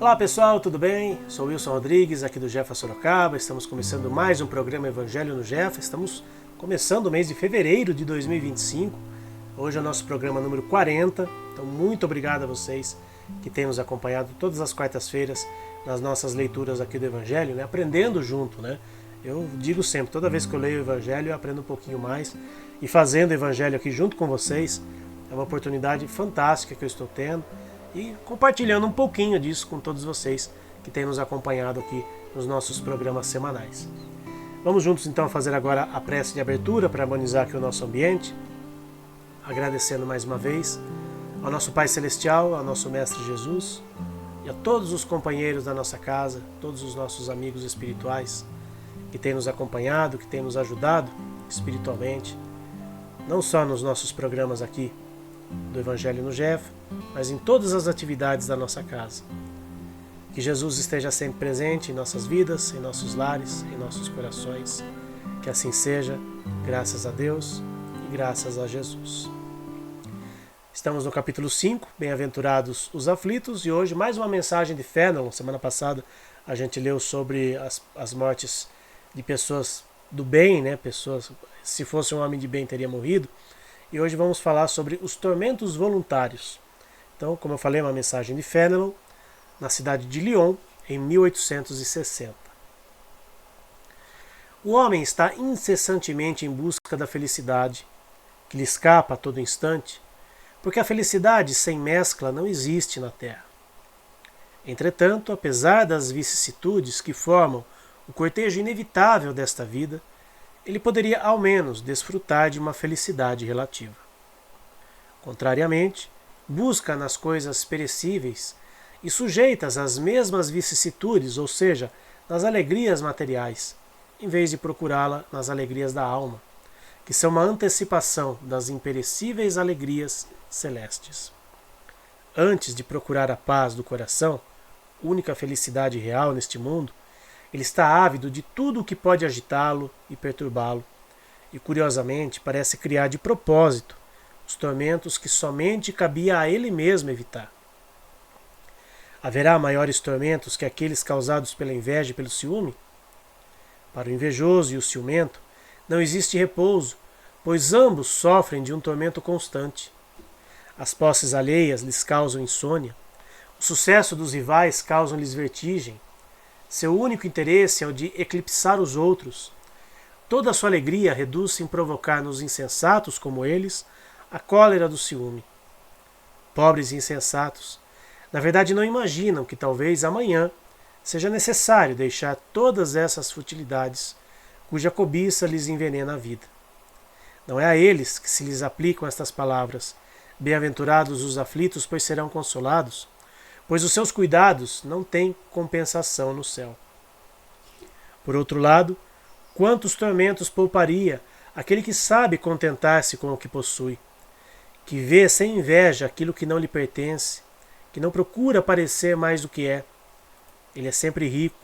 Olá pessoal, tudo bem? Sou Wilson Rodrigues, aqui do Jefa Sorocaba. Estamos começando mais um programa Evangelho no Jefa. Estamos começando o mês de fevereiro de 2025. Hoje é o nosso programa número 40. Então muito obrigado a vocês que têm nos acompanhado todas as quartas-feiras nas nossas leituras aqui do Evangelho, né? Aprendendo junto, né? Eu digo sempre, toda vez que eu leio o Evangelho eu aprendo um pouquinho mais. E fazendo o Evangelho aqui junto com vocês é uma oportunidade fantástica que eu estou tendo. E compartilhando um pouquinho disso com todos vocês que têm nos acompanhado aqui nos nossos programas semanais. Vamos juntos então fazer agora a prece de abertura para harmonizar aqui o nosso ambiente, agradecendo mais uma vez ao nosso Pai Celestial, ao nosso Mestre Jesus e a todos os companheiros da nossa casa, todos os nossos amigos espirituais que têm nos acompanhado, que têm nos ajudado espiritualmente, não só nos nossos programas aqui do Evangelho no Jefa, mas em todas as atividades da nossa casa. Que Jesus esteja sempre presente em nossas vidas, em nossos lares, em nossos corações. Que assim seja, graças a Deus e graças a Jesus. Estamos no capítulo 5, Bem-aventurados os aflitos, e hoje mais uma mensagem de Fénelon. Semana passada a gente leu sobre as mortes de pessoas do bem, né? Pessoas, se fosse um homem de bem teria morrido. E hoje vamos falar sobre os tormentos voluntários. Então, como eu falei, é uma mensagem de Fénelon, na cidade de Lyon, em 1860. O homem está incessantemente em busca da felicidade, que lhe escapa a todo instante, porque a felicidade sem mescla não existe na Terra. Entretanto, apesar das vicissitudes que formam o cortejo inevitável desta vida, ele poderia ao menos desfrutar de uma felicidade relativa. Contrariamente, busca nas coisas perecíveis e sujeitas às mesmas vicissitudes, ou seja, nas alegrias materiais, em vez de procurá-la nas alegrias da alma, que são uma antecipação das imperecíveis alegrias celestes. Antes de procurar a paz do coração, única felicidade real neste mundo, ele está ávido de tudo o que pode agitá-lo e perturbá-lo, e curiosamente parece criar de propósito os tormentos que somente cabia a ele mesmo evitar. Haverá maiores tormentos que aqueles causados pela inveja e pelo ciúme? Para o invejoso e o ciumento não existe repouso, pois ambos sofrem de um tormento constante. As posses alheias lhes causam insônia, o sucesso dos rivais causa-lhes vertigem. Seu único interesse é o de eclipsar os outros. Toda a sua alegria reduz-se em provocar nos insensatos como eles a cólera do ciúme. Pobres e insensatos, na verdade não imaginam que talvez amanhã seja necessário deixar todas essas futilidades, cuja cobiça lhes envenena a vida. Não é a eles que se lhes aplicam estas palavras: bem-aventurados os aflitos, pois serão consolados, pois os seus cuidados não têm compensação no céu. Por outro lado, quantos tormentos pouparia aquele que sabe contentar-se com o que possui, que vê sem inveja aquilo que não lhe pertence, que não procura parecer mais do que é. Ele é sempre rico,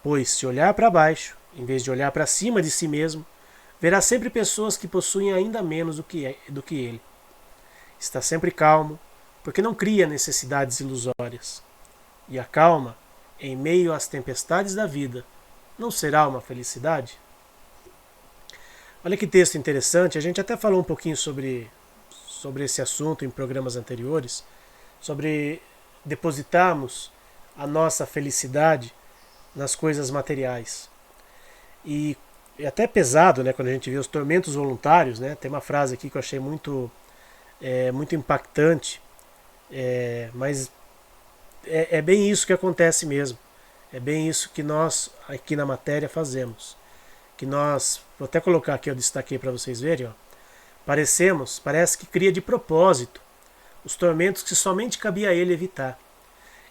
pois se olhar para baixo, em vez de olhar para cima de si mesmo, verá sempre pessoas que possuem ainda menos do que ele. Está sempre calmo, porque não cria necessidades ilusórias. E a calma, em meio às tempestades da vida, não será uma felicidade? Olha que texto interessante, a gente até falou um pouquinho sobre esse assunto em programas anteriores, sobre depositarmos a nossa felicidade nas coisas materiais. E é até pesado, né, quando a gente vê os tormentos voluntários, né? Tem uma frase aqui que eu achei muito impactante, mas é bem isso que acontece mesmo. É bem isso que nós aqui na matéria fazemos. Que nós, vou até colocar aqui, eu destaquei para vocês verem, ó, parece que cria de propósito os tormentos que somente cabia a ele evitar.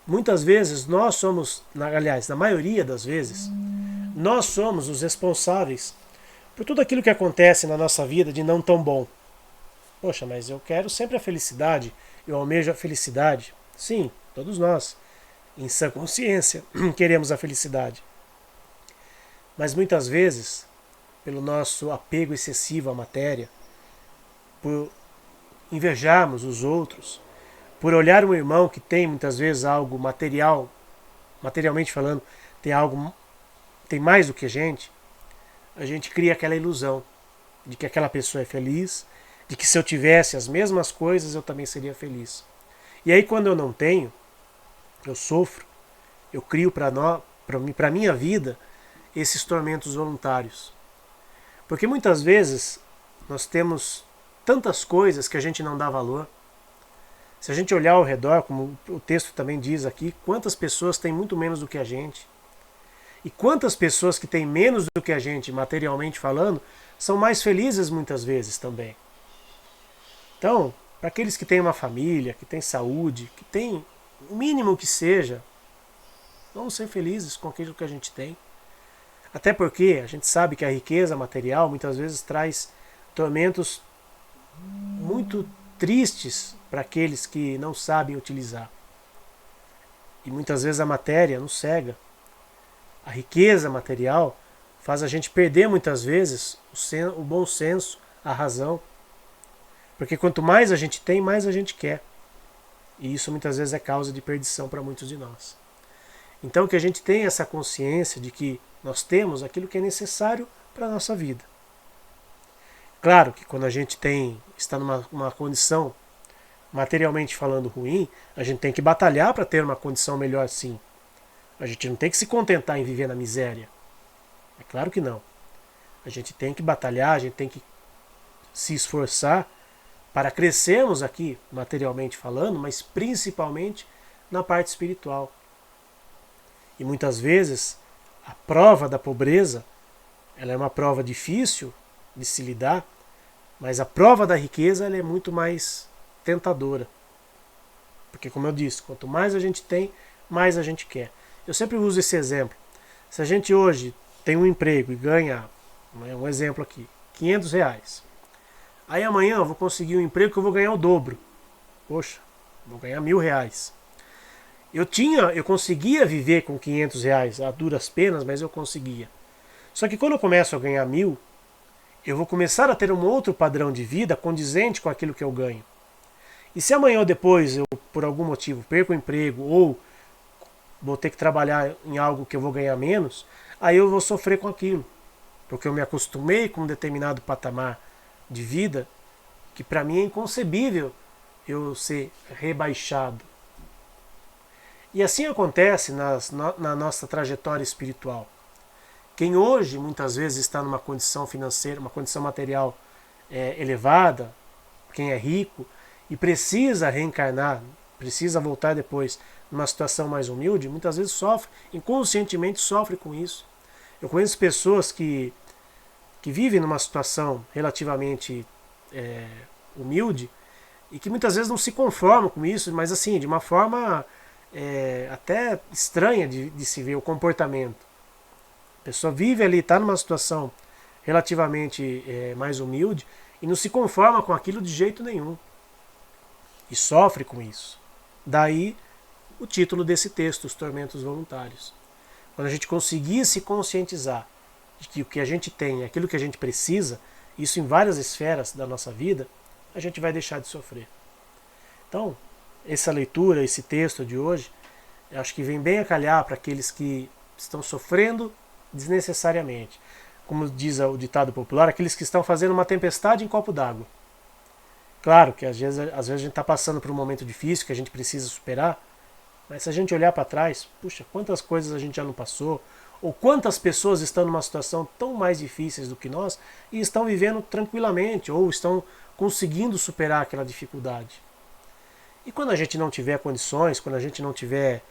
Muitas vezes nós somos, aliás, na maioria das vezes, nós somos os responsáveis por tudo aquilo que acontece na nossa vida de não tão bom. Poxa, mas eu quero sempre a felicidade, eu almejo a felicidade. Sim, todos nós, em sã consciência, queremos a felicidade. Mas muitas vezes, pelo nosso apego excessivo à matéria, por invejarmos os outros, por olhar um irmão que tem muitas vezes algo material materialmente falando, tem mais do que a gente cria aquela ilusão de que aquela pessoa é feliz, de que se eu tivesse as mesmas coisas eu também seria feliz. E aí quando eu não tenho, eu sofro, eu crio para a minha vida esses tormentos voluntários. Porque muitas vezes nós temos tantas coisas que a gente não dá valor. Se a gente olhar ao redor, como o texto também diz aqui, quantas pessoas têm muito menos do que a gente. E quantas pessoas que têm menos do que a gente, materialmente falando, são mais felizes muitas vezes também. Então, para aqueles que têm uma família, que têm saúde, que têm o mínimo que seja, vamos ser felizes com aquilo que a gente tem. Até porque a gente sabe que a riqueza material muitas vezes traz tormentos muito tristes para aqueles que não sabem utilizar. E muitas vezes a matéria nos cega. A riqueza material faz a gente perder muitas vezes o bom senso, a razão. Porque quanto mais a gente tem, mais a gente quer. E isso muitas vezes é causa de perdição para muitos de nós. Então que a gente tenha essa consciência de que nós temos aquilo que é necessário para a nossa vida. Claro que quando a gente está numa condição materialmente falando ruim, a gente tem que batalhar para ter uma condição melhor sim. A gente não tem que se contentar em viver na miséria. É claro que não. A gente tem que batalhar, a gente tem que se esforçar para crescermos aqui, materialmente falando, mas principalmente na parte espiritual. E muitas vezes a prova da pobreza, ela é uma prova difícil de se lidar, mas a prova da riqueza ela é muito mais tentadora. Porque, como eu disse, quanto mais a gente tem, mais a gente quer. Eu sempre uso esse exemplo. Se a gente hoje tem um emprego e ganha, um exemplo aqui, R$ 500. Aí amanhã eu vou conseguir um emprego que eu vou ganhar o dobro. Poxa, vou ganhar R$ 1.000. Eu conseguia viver com R$ 500 a duras penas, mas eu conseguia. Só que quando eu começo a ganhar 1.000, eu vou começar a ter um outro padrão de vida condizente com aquilo que eu ganho. E se amanhã ou depois eu, por algum motivo, perco o emprego ou vou ter que trabalhar em algo que eu vou ganhar menos, aí eu vou sofrer com aquilo. Porque eu me acostumei com um determinado patamar de vida que para mim é inconcebível eu ser rebaixado. E assim acontece na nossa trajetória espiritual. Quem hoje muitas vezes está numa condição financeira, uma condição material elevada, quem é rico e precisa reencarnar, precisa voltar depois numa situação mais humilde, muitas vezes sofre, inconscientemente sofre com isso. Eu conheço pessoas que vivem numa situação relativamente humilde e que muitas vezes não se conformam com isso, mas assim, de uma forma até estranha de se ver o comportamento. A pessoa vive ali, está numa situação relativamente mais humilde e não se conforma com aquilo de jeito nenhum. E sofre com isso. Daí o título desse texto, Os Tormentos Voluntários. Quando a gente conseguir se conscientizar de que o que a gente tem é aquilo que a gente precisa, isso em várias esferas da nossa vida, a gente vai deixar de sofrer. Então, essa leitura, esse texto de hoje, eu acho que vem bem a calhar para aqueles que estão sofrendo desnecessariamente. Como diz o ditado popular, aqueles que estão fazendo uma tempestade em copo d'água. Claro que às vezes a gente está passando por um momento difícil que a gente precisa superar, mas se a gente olhar para trás, puxa, quantas coisas a gente já não passou, ou quantas pessoas estão numa situação tão mais difíceis do que nós e estão vivendo tranquilamente, ou estão conseguindo superar aquela dificuldade. E quando a gente não tiver condições, quando a gente não tiver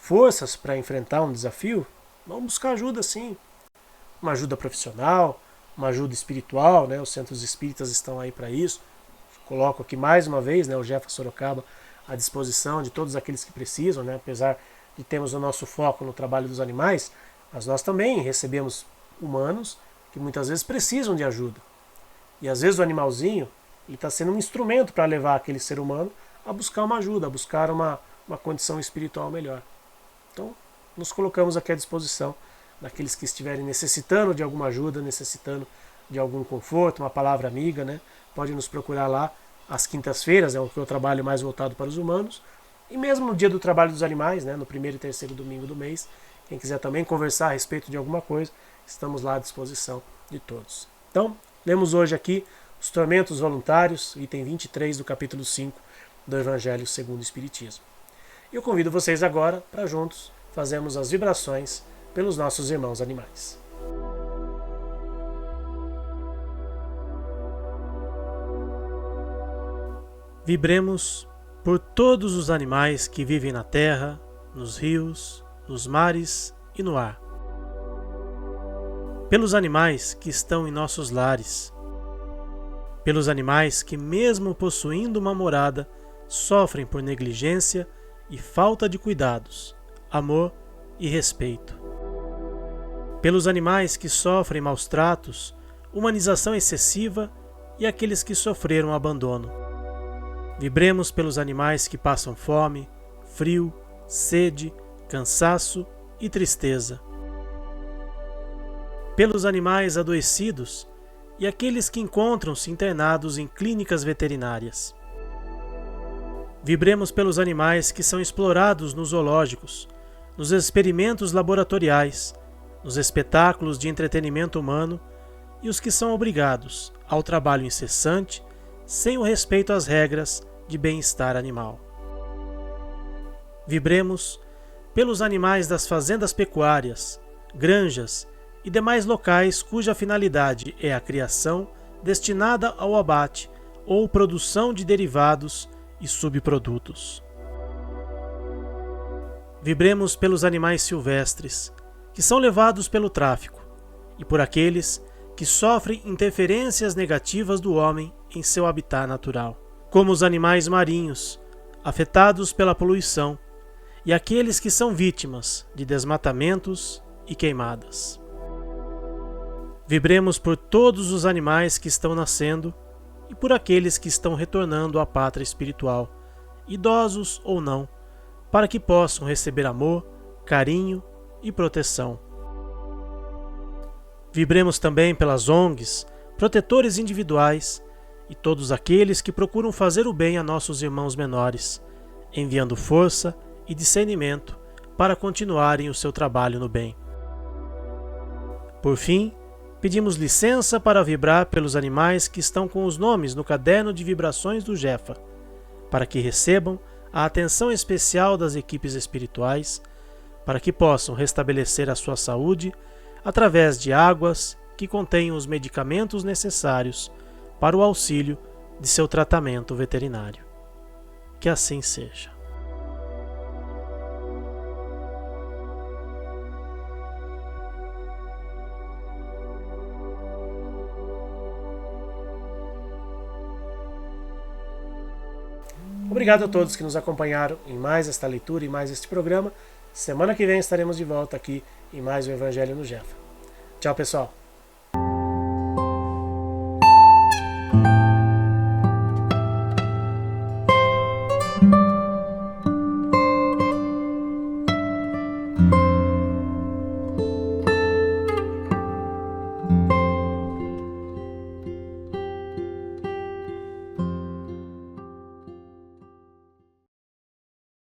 forças para enfrentar um desafio, vamos buscar ajuda sim. Uma ajuda profissional, uma ajuda espiritual, né? Os centros espíritas estão aí para isso. Coloco aqui mais uma vez, né, o Jefferson Sorocaba à disposição de todos aqueles que precisam, né? Apesar de termos o nosso foco no trabalho dos animais, mas nós também recebemos humanos que muitas vezes precisam de ajuda. E às vezes o animalzinho está sendo um instrumento para levar aquele ser humano a buscar uma ajuda, a buscar uma condição espiritual melhor. Então, nos colocamos aqui à disposição daqueles que estiverem necessitando de alguma ajuda, necessitando de algum conforto, uma palavra amiga, né? Pode nos procurar lá às quintas-feiras, é o que eu trabalho mais voltado para os humanos, E mesmo no dia do trabalho dos animais, né, no primeiro e terceiro domingo do mês, quem quiser também conversar a respeito de alguma coisa, estamos lá à disposição de todos. Então, lemos hoje aqui os tormentos voluntários, item 23 do capítulo 5 do Evangelho segundo o Espiritismo. E eu convido vocês agora para juntos fazermos as vibrações pelos nossos irmãos animais. Vibremos por todos os animais que vivem na terra, nos rios, nos mares e no ar. Pelos animais que estão em nossos lares. Pelos animais que, mesmo possuindo uma morada, sofrem por negligência e falta de cuidados, amor e respeito. Pelos animais que sofrem maus tratos, humanização excessiva e aqueles que sofreram abandono. Vibremos pelos animais que passam fome, frio, sede, cansaço e tristeza. Pelos animais adoecidos e aqueles que encontram-se internados em clínicas veterinárias. Vibremos pelos animais que são explorados nos zoológicos, nos experimentos laboratoriais, nos espetáculos de entretenimento humano e os que são obrigados ao trabalho incessante, sem o respeito às regras de bem-estar animal. Vibremos pelos animais das fazendas pecuárias, granjas e demais locais cuja finalidade é a criação destinada ao abate ou produção de derivados e subprodutos. Vibremos pelos animais silvestres, que são levados pelo tráfico, e por aqueles que sofrem interferências negativas do homem em seu habitat natural, como os animais marinhos, afetados pela poluição, e aqueles que são vítimas de desmatamentos e queimadas. Vibremos por todos os animais que estão nascendo e por aqueles que estão retornando à pátria espiritual, idosos ou não, para que possam receber amor, carinho e proteção. Vibremos também pelas ONGs, protetores individuais e todos aqueles que procuram fazer o bem a nossos irmãos menores, enviando força e discernimento para continuarem o seu trabalho no bem. Por fim, pedimos licença para vibrar pelos animais que estão com os nomes no caderno de vibrações do Jefa, para que recebam a atenção especial das equipes espirituais, para que possam restabelecer a sua saúde através de águas que contenham os medicamentos necessários para o auxílio de seu tratamento veterinário. Que assim seja. Obrigado a todos que nos acompanharam em mais esta leitura e mais este programa. Semana que vem estaremos de volta aqui em mais o Evangelho no Jefa. Tchau, pessoal!